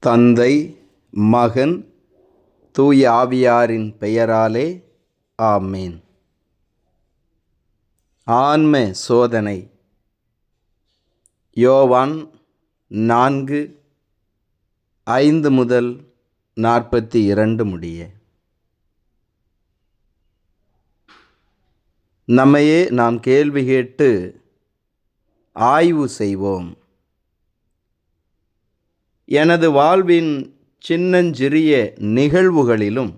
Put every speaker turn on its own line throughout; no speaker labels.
தந்தை, மகன், தூய ஆவியாரின் பெயராலே ஆமேன். ஆன்ம சோதனை. யோவான் 4:5-42 முடிய. நம்மையே நாம் கேள்வி கேட்டு ஆய்வு செய்வோம். எனது வாழ்வின் சின்னஞ்சிறிய நிகழ்வுகளிலும்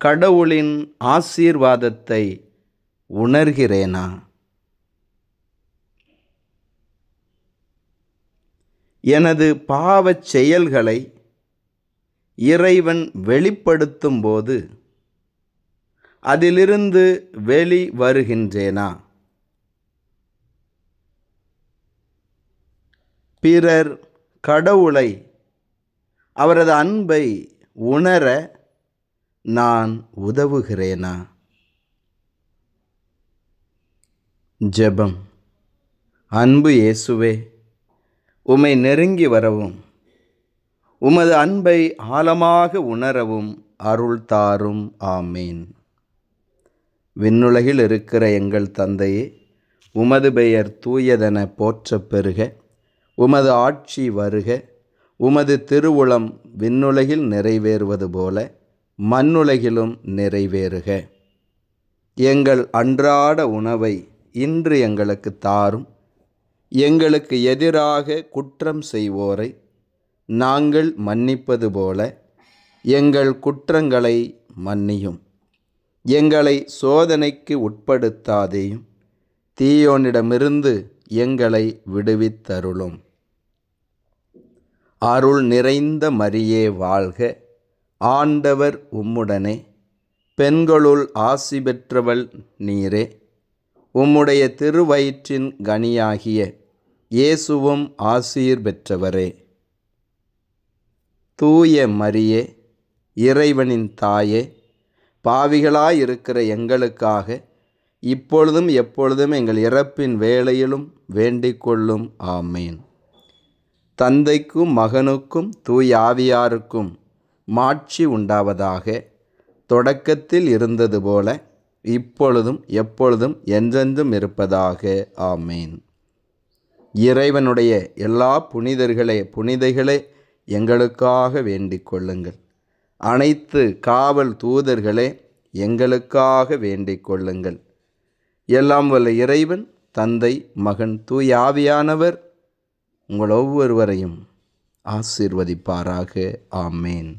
கடவுளின் ஆசீர்வாதத்தை உணர்கிறேனா? எனது பாவச் செயல்களை இறைவன் வெளிப்படுத்தும் போது அதிலிருந்து வெளி வருகின்றேனா? பிறர் கடவுளை, அவரது அன்பை உணர நான் உதவுகிறேனா? ஜெபம். அன்பு இயேசுவே, உம்மை நெருங்கி வரவும் உமது அன்பை ஆழமாக உணரவும் அருள் தாரும். ஆமேன். விண்ணுலகில் இருக்கிற எங்கள் தந்தையே, உமது பெயர் தூயதென போற்றப் பெறுக. உமது ஆட்சி வருக. உமது திருவுளம் விண்ணுலகில் நிறைவேறுவது போல மண்ணுலகிலும் நிறைவேறுக. எங்கள் அன்றாட உணவை இன்று எங்களுக்கு தாரும். எங்களுக்கு எதிராக குற்றம் செய்வோரை நாங்கள் மன்னிப்பது போல எங்கள் குற்றங்களை மன்னியும். எங்களை சோதனைக்கு உட்படுத்தாதேயும், தீயோனிடமிருந்து எங்களை விடுவித்தருளும். அருள் நிறைந்த மரியே வாழ்க. ஆண்டவர் உம்முடனே, பெண்களுள் ஆசி பெற்றவள் நீரே. உம்முடைய திருவயிற்றின் கனியாகிய இயேசுவும் ஆசீர் பெற்றவரே. தூய மரியே, இறைவனின் தாயே, பாவிகளாயிருக்கிற எங்களுக்காக இப்பொழுதும் எப்பொழுதும் எங்கள் இறப்பின் வேளையிலும் வேண்டிக் கொள்ளும். ஆமேன். தந்தைக்கும் மகனுக்கும் தூய ஆவியாருக்கும் மாட்சி உண்டாவதாக. தொடக்கத்தில் இருந்தது போல இப்பொழுதும் எப்பொழுதும் என்றென்றும் இருப்பதாக. ஆமேன். இறைவனுடைய எல்லா புனிதைகளே எங்களுக்காக வேண்டிக் கொள்ளுங்கள். அனைத்து காவல் தூதர்களே எங்களுக்காக வேண்டிக் கொள்ளுங்கள். எல்லாம் வல்ல இறைவன், தந்தை, மகன், தூய ஆவியானவர் உங்கள் ஒவ்வொருவரையும் ஆசீர்வதிப்பாராக. ஆமேன்.